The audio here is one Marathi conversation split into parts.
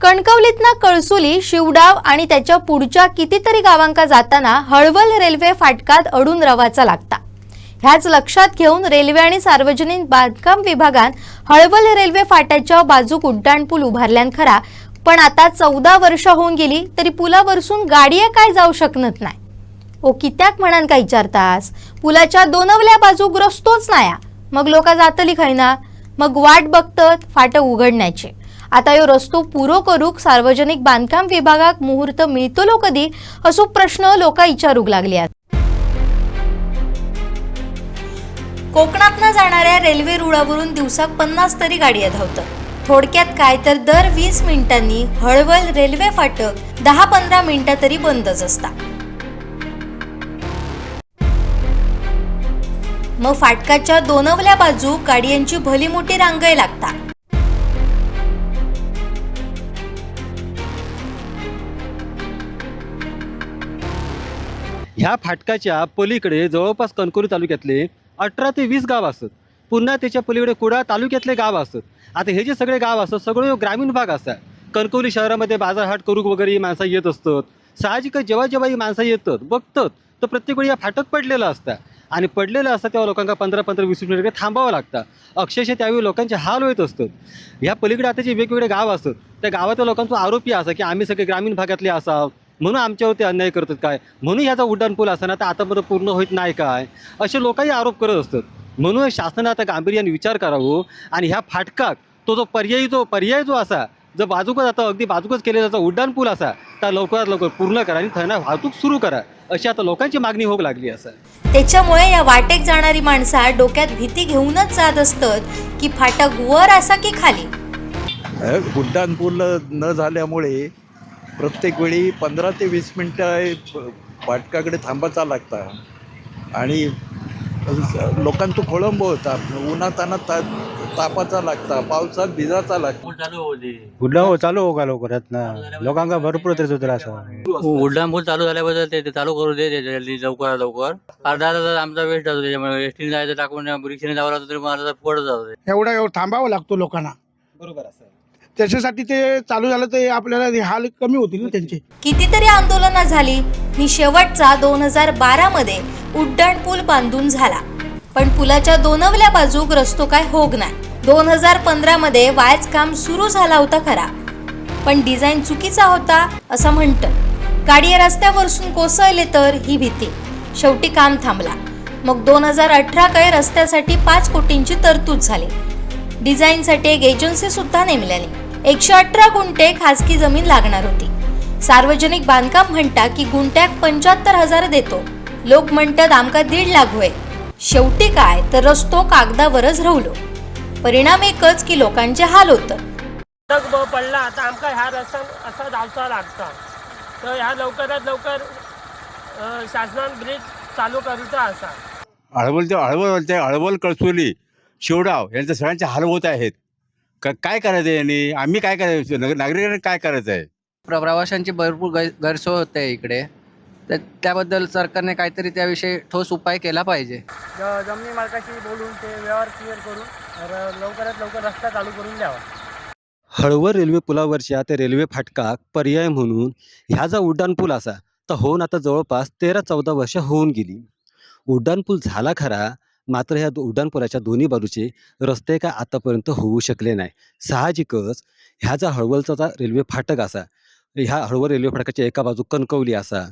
कणकवलीतना कळसुली, शिवडाव आणि त्याच्या पुढच्या कितीतरी गावांका जाताना हळवल रेल्वे फाटकात अडून रवाचा लागता। ह्याच लक्षात घेऊन रेल्वे आणि सार्वजनिक बांधकाम विभागान हळवल रेल्वे फाट्याच्या बाजूक उड्डाणपूल उभारल्यान खरा, पण आता 14 वर्ष होऊन गेली तरी पुलावरसून गाडीया काय जाऊ शकत नाही। ओ कित्याक म्हणान काय विचारतास? पुलाच्या दोनवल्या बाजूक रस्तोच नाया, मग लोका जातली खैना? मग वाट बघतत फाटक उघडण्याची। आता यो रस्तो पुरो करूक सार्वजनिक बांधकाम विभागाक मुहूर्त मिळतलो कधी, असो प्रश्न लोका विचारूक लागले आहेत। कोकणातना जाणाऱ्या रेल्वे रुळावरून दिवसाक 50 तरी गाड्या धावतात। थोडक्यात काय तर दर 20 मिनिटांनी हळवल रेल्वे फाटक 10-15 मिनिटं तरी बंदच असता। मग फाटकाच्या दोनवल्या बाजू गाड्यांची भली मोठी रांगय लागता। ह्या फाटकाच्या पलीकडे जवळपास कणकवली तालुक्यातले 18 ते 20 गाव असतात। पुन्हा त्याच्या पलीकडे कुडाळ तालुक्यातले गाव असतात। आता हे जे सगळे गाव असतात सगळे ग्रामीण भाग असतात। कणकवली शहरामध्ये बाजारहाट करूक वगैरे ही माणसं येत असतात। साहजिकच जेव्हा ही माणसं येतात बघतात तर प्रत्येक वेळी या फाटक पडलेलं असतं आणि पडलेलं असतं तेव्हा लोकांना 15-20 मिनिट थांबावं लागतं। अक्षरशः त्यावेळी लोकांचे हाल होत असतात। ह्या पलीकडे आता जे वेगवेगळे गाव असतात त्या गावातल्या लोकांचा आरोपी असा की आम्ही सगळे ग्रामीण भागातले असावं म्हणून आमच्यावरती अन्याय करतात काय, म्हणून ह्याचा उड्डाणपूल असताना तर आतापर्यंत पूर्ण होत नाही काय, असे लोकही आरोप करत असतात। म्हणून शासनाने आता गांभीर्याने विचार करावं आणि ह्या फाटकात तो पर्याय जो असा जर बाजूकच आता अगदी बाजूकच केलेला जो उड्डाणपूल असा तर लवकरात लवकर पूर्ण करा आणि थंना वाहतूक सुरू करा, अशी आता लोकांची मागणी होऊ लागली असं। त्याच्यामुळे या वाटेक जाणारी माणसा डोक्यात भीती घेऊनच जात असतात की फाटक वर असा की खाली। उड्डाणपूल न झाल्यामुळे प्रत्येक वेळी 15 ते 20 मिनटं फाटकाकडे थांबायचा लागता आणि लोकांचं खोळंबो होता, उन्हातानात तापाचा लागता, पावसात भिजाचा लागता। उड्डाण चालू हो का लवकरात ना, लोकांना भरपूर त्रास आहे। उड्डाणपूल चालू झाल्याबद्दल ते चालू करू दे लवकर। अर्धा तास आमचा वेस्ट जातो त्याच्यामुळे एसटीने जायचं टाकून रिक्षाने जावं लागतं तरी मला पुढे जातो। एवढा थांबावं लागतो लोकांना, बरोबर असं त्याच्यासाठी ते चालू झालं तर आपल्याला हाल कमी होतील ना त्यांचे। कितीतरी आंदोलनं झाली आणि शेवटचा 2012 मध्ये उड्डाणपूल बांधून झाला, पण पुलाच्या दोनवल्या बाजूक रस्तो काय होग नाही। 2015 मध्ये वायच काम सुरू झाला होता खरा, पण डिझाईन चुकीचा होता असं म्हणतं। गाडी रस्त्यावरसून कोसळले तर ही भीती, शेवटी काम थांबला। मग 2018 काही रस्त्यासाठी 5 कोटींची तरतूद झाली। डिझाईनसाठी एक एजन्सी सुद्धा नेमल्याने 118 गुंठे खासगी जमीन लागणार होती। सार्वजनिक बांधकाम म्हणता की गुंठ्याक 75,000 देतो, लोक म्हणतात आमका 1.5 लाख होय। शेवटी काय तर रस्तो कागदावरच राहिलो। परिणाम एकच की लोकांचे हाल होतं। पडला आता आमका ह्या रस्ता असा जावचा लागता, तर ह्या लवकरात लवकर शासनान ब्रिज चालू करूचा असा। हळवल कळसुली, शिवडाव यांच्या सगळ्यांचे हाल होत आहेत। काय करायचं आहे यांनी, आम्ही काय करायचं, नागरिकांनी काय करायचं आहे? प्रवाशांची भरपूर गैरसोय होते इकडे, तर त्याबद्दल सरकारने काहीतरी त्याविषयी ठोस उपाय केला पाहिजे। जमिनी मालकाशी बोलून ते व्यवहार क्लिअर करून लवकरात लवकर रस्ता चालू करून द्यावा। हळवल रेल्वे पुलावरच्या त्या रेल्वे फाटकाक पर्याय म्हणून ह्या जो उड्डाणपूल असा तर होऊन आता जवळपास 13-14 वर्ष होऊन गेली। उड्डाणपूल झाला खरा, मात्र ह्या उड्डाणपुलाच्या दोन्ही बाजूचे रस्ते काय आतापर्यंत होऊ शकले नाही। साहजिकच ह्या जो हळवलचा जो रेल्वे फाटक असा, ह्या हळवल रेल्वे फाटकाच्या एका बाजूक कणकवली असा,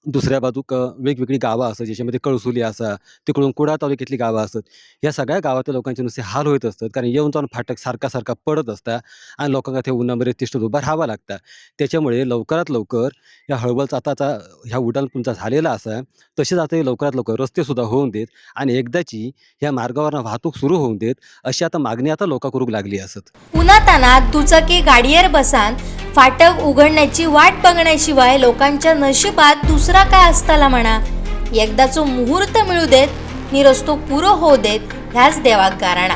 दुसऱ्या बाजूक वेगवेगळी गावं असतात, ज्याच्यामध्ये कळसुली असा, तिकडून कुडाळ तालुक्यातली गावं असतात। या सगळ्या गावातल्या लोकांचे नुसते हाल होत असतात, कारण येऊन जाऊन फाटक सारखा पडत असतात आणि लोकांना ते उन्हामध्ये तिष्ठत उभा राहावं लागतं। त्याच्यामुळे लवकरात लवकर या हळवलचा आताचा ह्या उड्डाणपूलचा झालेला असा, तसेच आता लवकरात लवकर रस्तेसुद्धा होऊन देत आणि एकदाची ह्या मार्गावरनं वाहतूक सुरू होऊन देत, अशी आता मागणी आता लोक करू लागली असत। उन्हातानात दुचाकी गाडीवर बसान फाटक उघडण्याची वाट बघण्याशिवाय लोकांच्या नशिबात दुसरा काय असताला म्हणा। एकदाचो मुहूर्त मिळू देत नि रस्तो पुरो होऊ देत, ह्याच देवाक गाराणा।